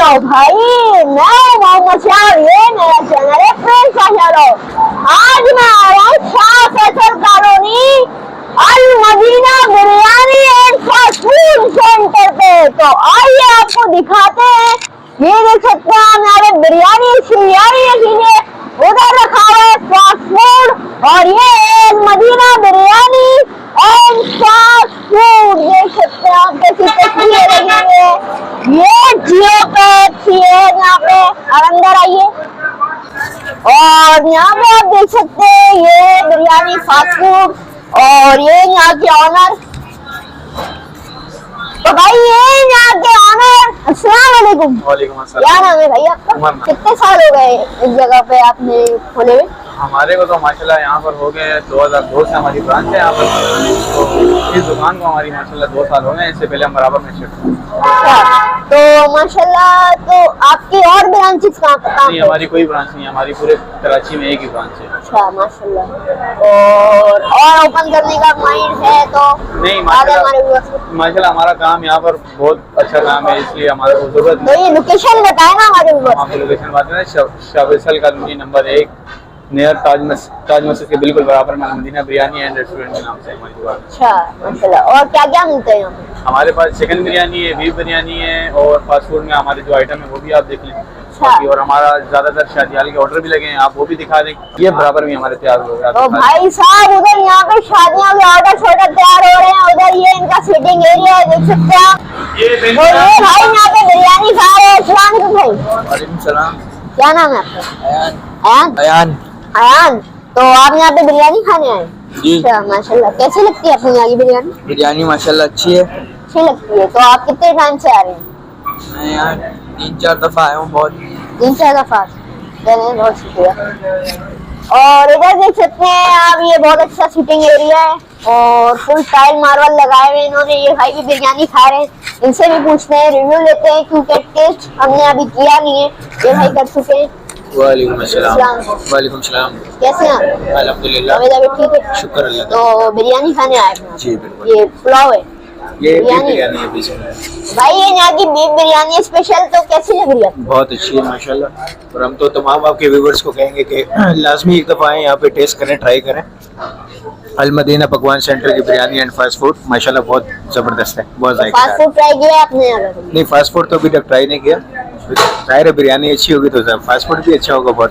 भाई मैं मोहम्मद शाह, ये मेरा चैनल है फ्रेंड्स का चैनल। आज मैं आ रहा हूँ Shah Faisal colony Al Madina biryani and fast food centre पे। तो आइए आपको दिखाते हैं। ये देख सकते हैं हम यहाँ पे बिरयानी शिरयानी रखी, उधर रखा हुआ है फास्ट फूड, और ये है Madina biryani and fast food. देख सकते हैं आप कैसी तस्वीरें लगी है। ये जियो पे अच्छी है यहाँ पे, और अंदर आइए और यहाँ पे आप देख सकते हैं ये बिरयानी फास्ट फूड, और ये यहाँ के ऑनर। तो भाई ये यहाँ के ऑनर, अस्सलाम वालेकुम। वालेकुम अस्सलाम। क्या नाम है भाई आपका? कितने साल हो गए इस जगह पे आपने खोले हुए? हमारे को तो माशाल्लाह यहाँ पर हो गए 2002 से हमारी ब्रांच है यहाँ पर। तो इस दुकान को हमारी माशाल्लाह 2 साल हो गए। इससे पहले हम बराबर में शिफ्ट हुए। अच्छा, तो माशाल्लाह, तो आपकी और ब्रांचेस कहाँ पे? नहीं, हमारी कोई ब्रांच नहीं है, हमारी पूरे कराची में एक ही ब्रांच है। अच्छा माशाल्लाह। और ओपन करने का माइंड है तो नहीं, माशाल्लाह हमारा काम यहाँ पर बहुत अच्छा काम है, इसलिए हमारे को जरूरत। तो ये लोकेशन बताए ना हमारे ऊपर। आपको लोकेशन बात है, Shah Faisal colony number 1 near Taj Masjid के बिल्कुल बराबर में मदीना बिरयानी एंड रेस्टोरेंट के नाम से हमारी दुकान। अच्छा माशाल्लाह। और क्या क्या मिलते हैं यहाँ पे? हमारे पास चिकन बिरयानी है, बीफ बिरयानी है, और फास्ट फूड में हमारे जो आइटम है वो भी आप देख लें। और हमारा ज्यादातर शादियाल के ऑर्डर भी लगे हैं, आप वो भी दिखा दें। ये बराबर में हमारे तैयार हो गया। तो भाई साहब उधर यहाँ पे शादियों के ऑर्डर छोटे तैयार हो रहे हैं, उधर ये इनका सीटिंग एरिया है, देख सकते हैं आप। ये भाई यहाँ पे बिरयानी खा रहे हैं। अस्सलाम वालेकुम भाई। वालेकुम सलाम। क्या नाम है आपका? अयान। अयान। अयान। तो आप यहाँ पे बिरयानी खाने आए? जी। अच्छा माशाल्लाह। कैसी लगती है अपनी यहाँ की बिरयानी? बिरयानी माशाल्लाह अच्छी है। अच्छी लगती है। तो आप कितने टाइम से आ रहे हैं? मैं यहाँ 3-4 दफा आया हूँ। बहुत 3-4 दफा। बहुत शुक्रिया। और इधर देख सकते हैं आप, ये बहुत अच्छा सीटिंग एरिया है और फुल टाइल मार्बल लगाए हुए इन्होंने। ये भाई भी बिरयानी खा रहे हैं, इनसे भी पूछते हैं, रिव्यू लेते हैं, क्योंकि टेस्ट हमने अभी किया नहीं है, ये भाई कर चुके हैं। वालेकुम अस्सलाम। वालेकुम सलाम। कैसे हैं? अल्हम्दुलिल्लाह। ठीक है, शुक्र अल्लाह। तो बिरयानी खाने आए हैं? जी बिल्कुल। ये पुलाव है, ये बिरयानी है पीछे। भाई ये यहाँ की बीफ बिरयानी स्पेशल, तो कैसी लग रही है? बहुत अच्छी है माशाल्लाह। और हम तो तमाम आपके व्यूअर्स को कहेंगे कि लाजमी एक दफ़ा आए यहाँ पे, टेस्ट करें, ट्राई करें। अल मदीना पकवान सेंटर की बिरयानी एंड फास्ट फूड माशाल्लाह बहुत ज़बरदस्त है, बहुत जायका है। फास्ट फूड ट्राई किया आपने यहाँ? नहीं, फास्ट फूड तो अभी तक ट्राई नहीं किया। जाहिर है बिरयानी अच्छी होगी तो फास्ट फूड भी अच्छा होगा बहुत।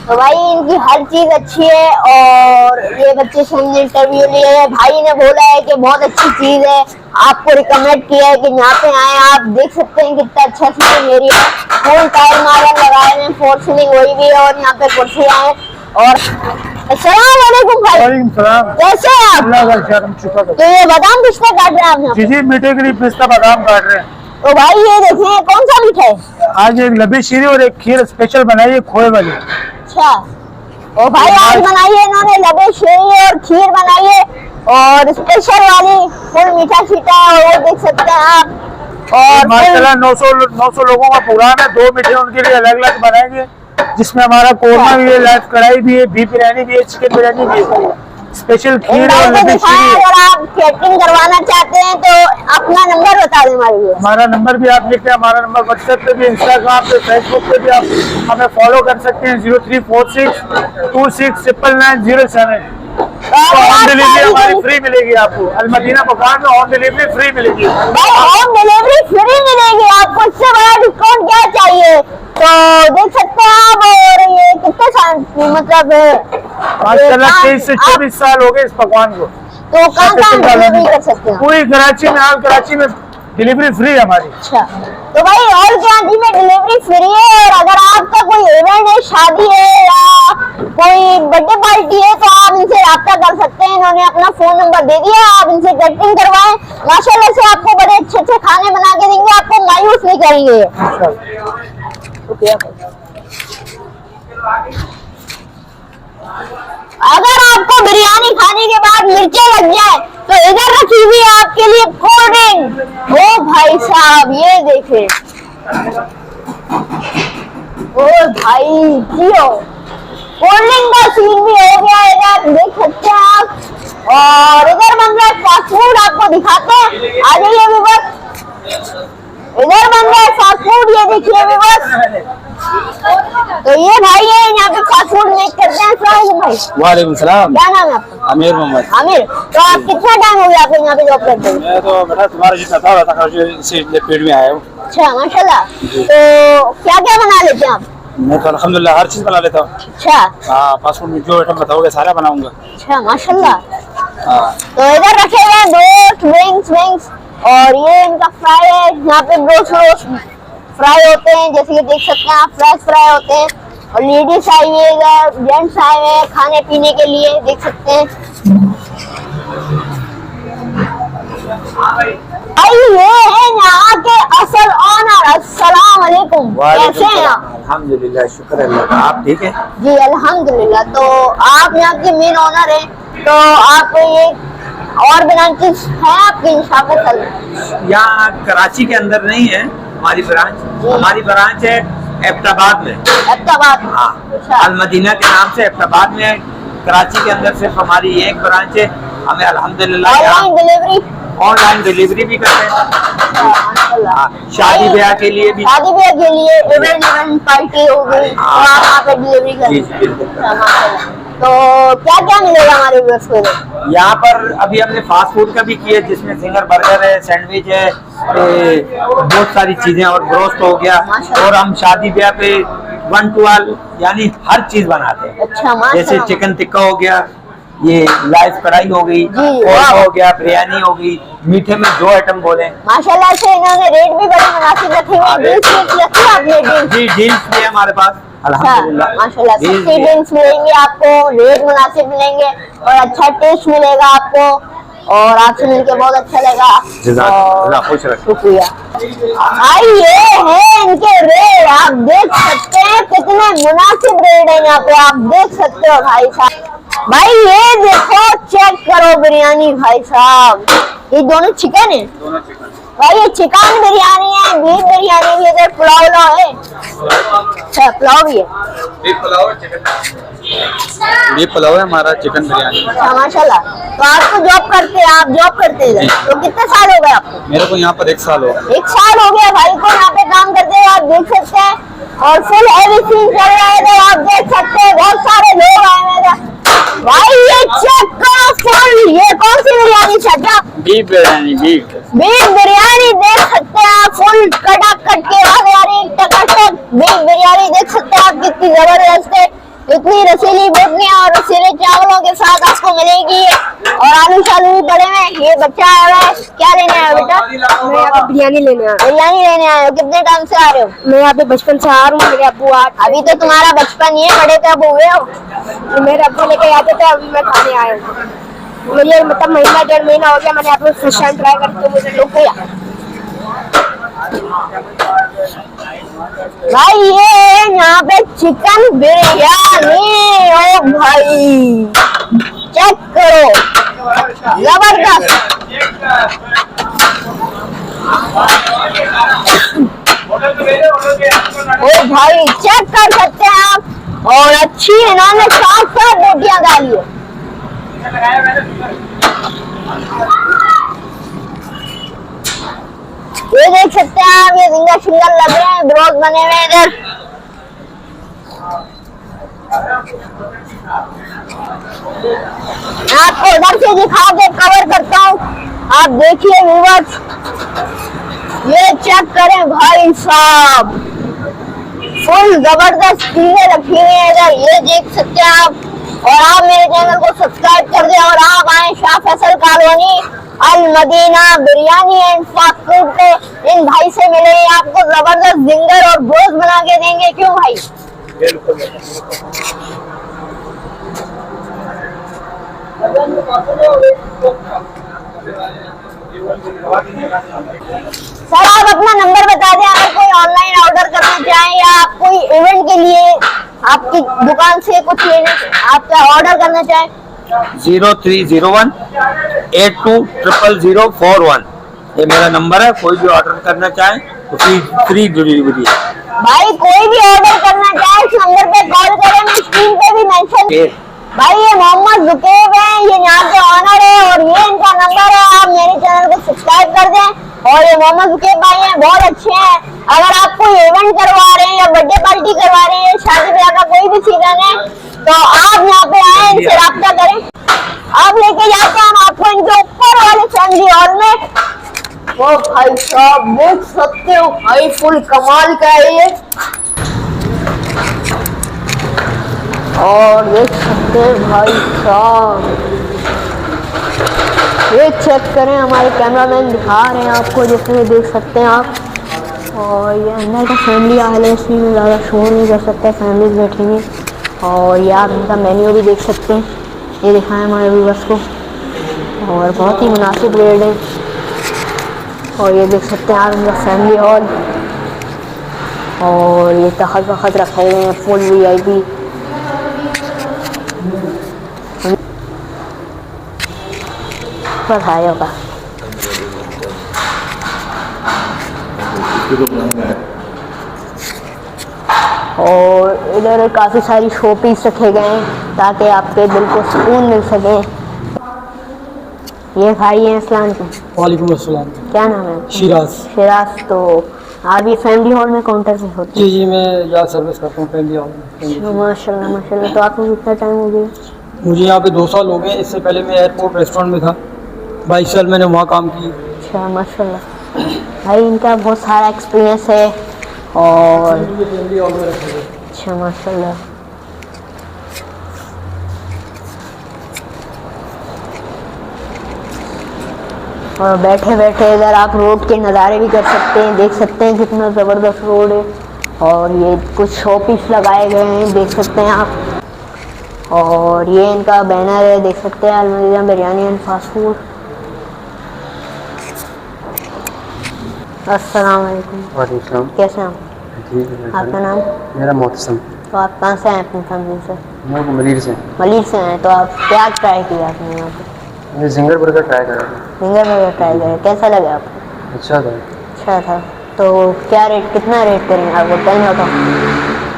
तो भाई इनकी हर चीज अच्छी है। और ये बच्चे से हमने इंटरव्यू लिए है, भाई ने बोला है कि बहुत अच्छी चीज है, आपको रिकमेंड किया है कि यहाँ पे आए। आप देख सकते हैं कितना अच्छा सीटिंग एरिया है, फुल टाइल मार्बल लगाए हैं, फोर सीलिंग वही भी है, और यहाँ पे कुर्सियां हैं। और अस्सलाम वालेकुम भाई। वालेकुम सलाम। कैसे हैं आप? अल्लाह का शुक्र, शुक्र। तो ये बादाम पिस्ता काट रहे हैं आप यहाँ पे? जी मीठे के लिए पिस्ता बादाम काट रहे हैं। तो भाई ये देखिए कौन सा मीठा है? आज एक लबी शीरी और एक खीर स्पेशल बनाई है खोए वाली। अच्छा, और भाई आज बनाई है इन्होंने लबे शेरी और खीर बनाई है, और स्पेशल वाली फुल मीठा शीठा है, और वो देख सकते हैं आप। और माशाल्लाह 900 लोगों का प्रोग्राम है, 2 मीठे उनके लिए अलग अलग बनाएंगे, जिसमें हमारा कोरमा भी है, लाइव कढ़ाई भी है, बीफ बिरयानी भी है, चिकन बिरयानी भी है, स्पेशल खीर और लबी शीरी। अगर आप कैटरिंग करवाना चाहते हैं तो अपना नंबर बता दें हमारे लिए। हमारा नंबर भी आप लिखते हैं, हमारा नंबर व्हाट्सएप पे भी, इंस्टाग्राम पे, फेसबुक पे भी आप हमें फॉलो कर सकते हैं। 0346 269907। होम डिलीवरी हमारी फ्री मिलेगी आपको। अल मदीना पकवान में होम डिलीवरी फ्री मिलेगी। होम डिलीवरी फ्री मिलेगी आपको, इससे बड़ा डिस्काउंट क्या चाहिए? तो देख सकते हैं आप। और ये कितने साल मतलब माशाल्लाह 23 से 24 साल हो गए इस पकवान को। तो कहाँ डिलीवरी कर सकते हैं? पूरी कराची में, हाल कराची में डिलीवरी फ्री है हमारी। अच्छा, तो भाई और कराची में डिलीवरी फ्री है। और अगर आपका कोई इवेंट है, शादी है या कोई बर्थडे पार्टी है, तो आप इनसे रब्ता कर सकते हैं। इन्होंने अपना फोन नंबर दे दिया, आप इनसे कैटरिंग करवाएं, माशाल्लाह से आपको बड़े अच्छे अच्छे खाने बना के देंगे, आपको मायूस नहीं करेंगे। अगर आपको बिरयानी खाने के बाद मिर्चें लग जाए तो इधर रखी हुई है आपके लिए कोल्ड ड्रिंक। ओ भाई साहब ये देखें, ओ भाई जियो कोल्ड ड्रिंक का सीन भी हो गया, इधर देख सकते हैं आप। और इधर बन रहा है फास्ट फूड, आपको दिखाते हैं, आ जाइए व्यूअर्स। इधर बन रहा है फास्ट फूड, ये देखिए व्यूअर्स, तो ये भाई है यहाँ पे फास्ट फूड मेक करते हैं। अस्सलाम भाई। वालेकुम सलाम। क्या नाम है आपका? आमिर मोहम्मद। आमिर, तो आप कितना टाइम हो गया आपको यहाँ पे जॉब करते हुए? मैं तो बेटा तुम्हारा जितना था इसी फील्ड में आया हूँ। अच्छा माशाल्लाह। तो क्या क्या बना लेते हैं आप? मैं तो अल्हम्दुलिल्लाह हर चीज बना लेता हूँ। अच्छा हाँ, फास्ट फूड में जो आइटम बताओगे सारा बनाऊंगा। अच्छा माशाल्लाह। हाँ, तो इधर रखे हुए हैं रोस्ट, विंग्स और ये इनका फ्राई है। यहाँ पे रोस्ट फ्राई होते हैं, जैसे कि देख सकते हैं आप, फ्रेश फ्राई होते हैं। और लेडीज आई हुई है इधर, जेंट्स आए हुए हैं खाने पीने के लिए, देख सकते हैं। भाई ये है यहाँ के असल ऑनर। अस्सलाम वालेकुम, कैसे हैं आप? अल्हम्दुलिल्लाह, शुक्र अल्लाह का। आप ठीक है? जी अल्हम्दुलिल्लाह। तो आप यहाँ के मेन ऑनर हैं, तो आप ये और ब्रांचेस हैं आपके इंशाल्लाह? यहाँ कराची के अंदर नहीं है हमारी ब्रांच। हमारी ब्रांच है एबटाबाद में। एबटाबाद? हाँ, अच्छा। अल मदीना के नाम से एबटाबाद में है। कराची के अंदर सिर्फ हमारी एक ब्रांच है। हमें अल्हम्दुलिल्लाह ऑनलाइन डिलीवरी? ऑनलाइन डिलीवरी भी करते हैं। माशाल्लाह। हाँ, शादी ब्याह के लिए भी। शादी ब्याह के लिए, इवेंट पार्टी हो गई, तो आप वहाँ पे डिलीवरी कर जी, दें। बिल्कुल। अच्छा, माशाल्लाह। तो क्या क्या मिलेगा हमारे व्यूअर्स को इधर? यहाँ पर अभी हमने फास्ट फूड का भी किया, जिसमें सिंगर बर्गर है, सैंडविच है, बहुत सारी चीजें, और ब्रोस्ट हो गया। माशाल्लाह। और हम शादी ब्याह पे 1 to 12 यानी हर चीज बनाते हैं। अच्छा माशाल्लाह। जैसे चिकन टिक्का हो गया, ये लाइव कढ़ाई हो गई, वाह। हो गया, बिरयानी हो गई, मीठे में जो आइटम बोले। माशाल्लाह से इन्होंने रेट भी बड़े मुनासिब रखे हुए हैं। डील्स रखी है आपने? डील्स? जी, डील्स भी है हमारे पास अल्हम्दुलिल्लाह। माशाल्लाह, डील्स सस्ती भी है। ड्रिंक्स मिलेंगे आपको, रेट मुनासिब मिलेंगे और अच्छा टेस्ट मिलेगा आपको। और आपसे मिलके बहुत अच्छा लगा। जज़ाकल्लाह, खुश रखें। शुक्रिया। भाई ये है इनके रेट, आप देख सकते हैं कितने मुनासिब रेट है यहाँ पे, आप देख सकते हो भाई साहब। भाई ये देखो, चेक करो बिरयानी भाई साहब, ये दोनों चिकन है। भाई ये चिकन बिरयानी है, बीफ बिरयानी भी, इधर पुलाव है। अच्छा, पुलाव भी है। ये पुलाव है हमारा, चिकन बिरयानी। अच्छा माशाल्लाह। तो आप तो जॉब करते हैं, आप जॉब करते हैं इधर, तो कितने साल हो गए आपको? मेरे को यहाँ पर 1 साल हो गया। 1 साल हो गया भाई को यहाँ पे काम करते हैं, आप देख सकते हैं। और फुल हैवी सीन चल रहा है इधर, आप देख सकते हैं। बहुत सारे लोग आए हैं इधर। भाई ये चेक करो फुल, ये कौन सी बिरयानी चाचा? बीफ बिरयानी। बीफ बिरयानी देख सकते हैं आप, फुल कटाकट के आवाज आ रही है, टकाटक बीफ बिरयानी देख सकते हैं आप, कितनी जबरदस्त है। इतनी रसीली बोटियां और रसीले चावलों के साथ आपको मिलेगी। और आलू शालू भी पड़े हुए। ये बच्चा आया है, क्या लेने आया हो बेटा? मैं यहाँ पे बिरयानी लेने आया। बिरयानी लेने आए हो? कितने टाइम से आ रहे हो? मैं यहाँ पे बचपन से आ रहा हूँ। मेरे अब्बू अभी तो तुम्हारा बचपन ही है, बड़े कब हुए हो? मेरे अब्बू लेके आते थे, अभी मैं खाने आया हूँ। मुझे मतलब महीना 1.5 महीना हो गया, मैंने यहाँ पे फर्स्ट टाइम ट्राई करी, तो मुझे शुक्रिया। भाई ये यहाँ पे चिकन बिरयानी, ओ भाई चेक करो, जबरदस्त। ओ भाई चेक कर सकते हैं आप। और अच्छी इन्होंने 7 रोटियां डाली है। ये देख सकते हैं आप, ये सिंगल सिंगल लग रहे हैं, ब्रोज बने हुए हैं इधर। मैं आपको उधर से दिखा के कवर करता हूँ, आप देखिए व्यूअर्स, ये चेक करें भाई साहब, फुल जबरदस्त चीजें रखी हुई है इधर, ये देख सकते हैं आप। और आप मेरे चैनल को सब्सक्राइब कर दें और आप आए Shah Faisal colony Al Madina biryani and fast food पे। इन भाई से मिले, आपको जबरदस्त जिंगर और गोश्त बना के देंगे। क्यों भाई? सर आप अपना नंबर बता दें, अगर कोई ऑनलाइन ऑर्डर करना चाहे या आप कोई इवेंट के लिए आपकी दुकान से कुछ लेने, आपका ऑर्डर करना चाहे। 0301 820041 ये मेरा नंबर है। कोई भी ऑर्डर करना चाहे तो फ्री डिलीवरी है। भाई कोई भी ऑर्डर करना चाहे इस नंबर पे कॉल करें, मैं स्क्रीन पे भी मेंशन। भाई ये मोहम्मद जुकेब है, ये यहाँ के ऑनर है और ये इनका नंबर है। आप मेरे चैनल को सब्सक्राइब कर दें और ये मोहम्मद के भाई हैं, बहुत अच्छे हैं। अगर आप कोई इवेंट करवा रहे हैं या बर्थडे पार्टी करवा रहे हैं, शादी ब्याह का कोई भी सीजन है, तो आप यहाँ पे आए, इनसे राब्ता करें। आप लेके जाते हैं हम आपको इनके ऊपर वाले फैमिली हॉल में। वो भाई साहब देख सकते हो भाई, फुल कमाल का है ये। और देख सकते हैं भाई साहब, ये चेक करें, हमारे कैमरामैन दिखा रहे हैं आपको, जैसे देख सकते हैं आप। और ये अंदर का फैमिली हाल है, इसमें में ज़्यादा शो नहीं कर सकते, फैमिलीज बैठेंगे। और ये आप इनका मेन्यू भी देख सकते हैं, ये दिखाएं हमारे व्यूअर्स को। और बहुत ही मुनासिब रेट है। और ये देख सकते हैं आप इनका फैमिली हॉल। और ये तखत वखत रखे हुए हैं, फुल VIP। बताया होगा। और इधर काफ़ी सारी शो पीस रखे गए हैं ताकि आपके दिल को सुकून मिल सके। ये भाई हैं अस्सलाम वालेकुम। वालेकुम अस्सलाम। क्या नाम है? शिराज। शिराज। तो आप ये फैमिली हॉल में काउंटर पे होते हैं? जी मैं यहाँ सर्विस करता हूँ फैमिली हॉल में। माशाल्लाह माशाल्लाह। तो आपको कितना टाइम हो गया? मुझे यहाँ पे 2 साल हो गए। इससे पहले मैं एयरपोर्ट रेस्टोरेंट में था, 22 साल मैंने वहाँ काम की। अच्छा माशाल्लाह भाई, इनका बहुत सारा एक्सपीरियंस है। और फैमिली हॉल में रखे हुए। अच्छा माशाल्लाह। और बैठे बैठे इधर आप रोड के नज़ारे भी कर सकते हैं, देख सकते हैं कितना ज़बरदस्त रोड है। और ये कुछ शो पीस लगाए गए हैं, देख सकते हैं आप। और ये इनका बैनर है, देख सकते हैं, अल-मदीना बिरयानी एंड फास्ट फूड। अस्सलाम वालेकुम। वालेकुम। कैसे हैं आप? ठीक है। आपका नाम? मेरा मोहतसम। तो आप कहाँ से आए अपनी फैमिली से? मैं मलिर से। मलिर से आए। तो आप क्या ट्राई किया आपने यहाँ पे? मैं जिंगर बर्गर ट्राई कर रहा था। फिंगर बर्गर ट्राई करें, कैसा लगा आपको? अच्छा था। अच्छा था। तो क्या रेट, कितना रेट करेंगे आपको? 10 आउट ऑफ?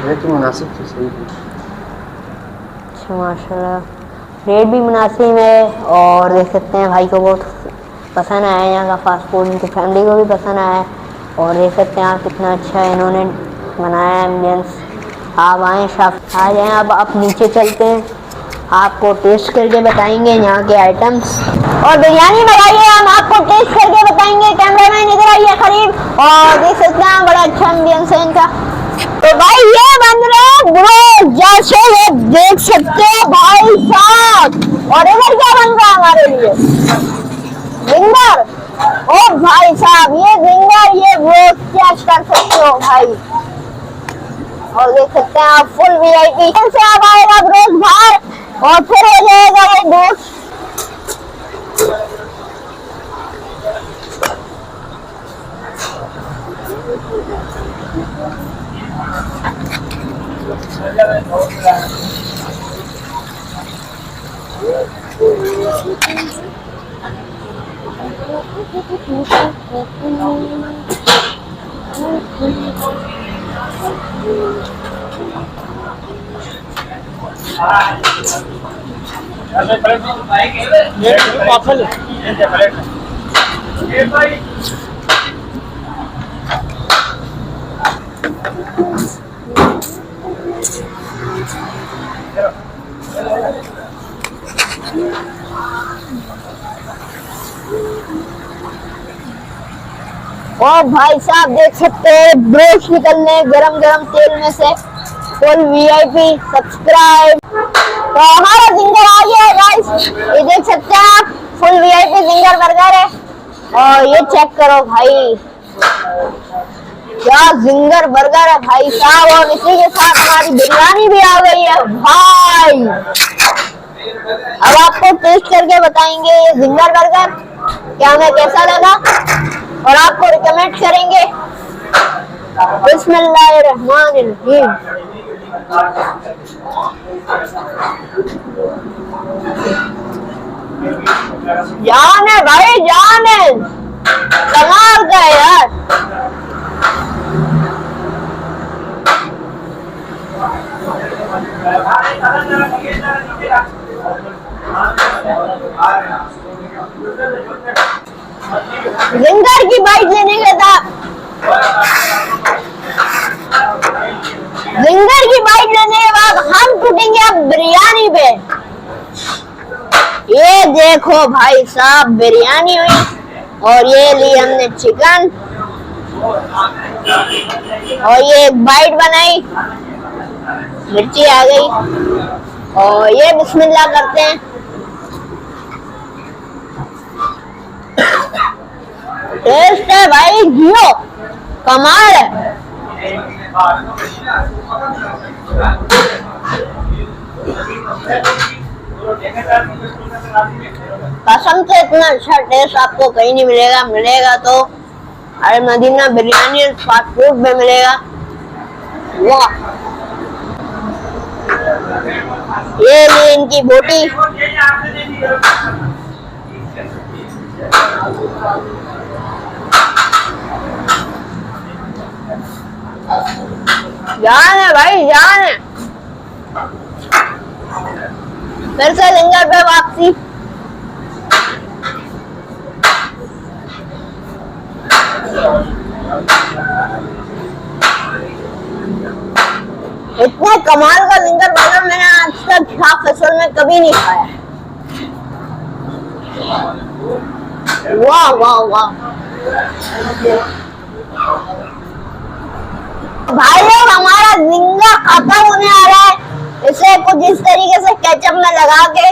रेट तो मुनासिब थी, सही थी। अच्छा माशाल्लाह, रेट भी मुनासिब है। और देख सकते हैं भाई को बहुत पसंद आया यहाँ का फास्ट फूड, उनकी फैमिली को भी पसंद आया। और देख सकते हैं आप कितना अच्छा इन्होंने बनाया एम्बियंस। आप आएँ, शाफ आ जाएँ। अब आप नीचे चलते हैं, आपको टेस्ट करके बताएंगे यहाँ के आइटम्स। और बिरयानी बनाइए, हम आपको टेस्ट करके बताएंगे। कैमरामैन इधर आइए करीब। और देख सकते हैं बड़ा अच्छा एम्बियंस है इनका। तो भाई ये बन रहे ब्रो, जैसे ये देख सकते हो भाई साहब। और इधर क्या बन रहा है हमारे लिए? जिंगर। ओ भाई साहब, ये जिंगर, ये ब्रो चेक कर सकते हो भाई। और देख सकते हैं आप फुल VIP से आप आएगा ब्रोज बाहर और फिर हो जाएगा ये गोश्त। और भाई साहब देख सकते हैं ब्रोश निकलने गरम गरम तेल में से, फुल VIP। सब्सक्राइब। तो हमारा जिंगर आ गया है गाइस, ये देख सकते हैं आप, फुल VIP जिंगर बर्गर है। और ये चेक करो भाई, क्या जिंगर बर्गर है भाई साहब। और इसी के साथ हमारी बिरयानी भी आ गई है भाई। अब आपको टेस्ट करके बताएंगे ये जिंगर बर्गर क्या हमें कैसा लगा, और आपको रिकमेंड करेंगे। बिस्मिल्लाहिर्रहमानिर्रहीम। जान है भाई, जान है, कमाल का है यार। जिंगर की बाइट देखो भाई साहब बिरयानी हुई और ये ली हमने चिकन और ये एक बाइट बनाई, मिर्ची आ गई और ये बिस्मिल्लाह करते हैं। टेस्ट है भाई जियो, कमाल है। कसम से इतना अच्छा टेस्ट आपको कहीं नहीं मिलेगा, मिलेगा तो Al Madina biryani and fast food में मिलेगा। वाह, ये ली इनकी बोटी, जान है भाई जान है। फिर से लंगर पे वापसी। इतने कमाल का लंगर बना मैंने आज तक शाह फैसल में कभी नहीं खाया। वाह वाह वाह भाई, लोग हमारा जिंगा खत्म होने आ रहा है। इसे कुछ इस तरीके से केचप में लगा के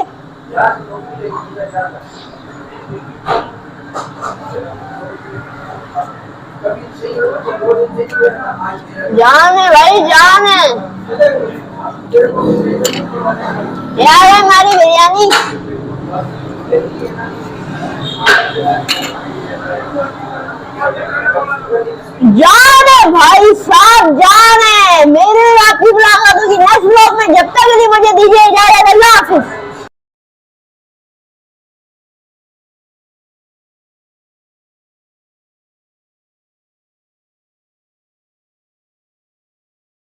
जान है भाई जान है। यार है हमारी बिरयानी। जान है भाई साहब जान है। मेरे आपकी मुलाकातों की नेक्स्ट व्लॉग में, जब तक के लिए मुझे दीजिए इजाजत। अल्लाह हाफिज।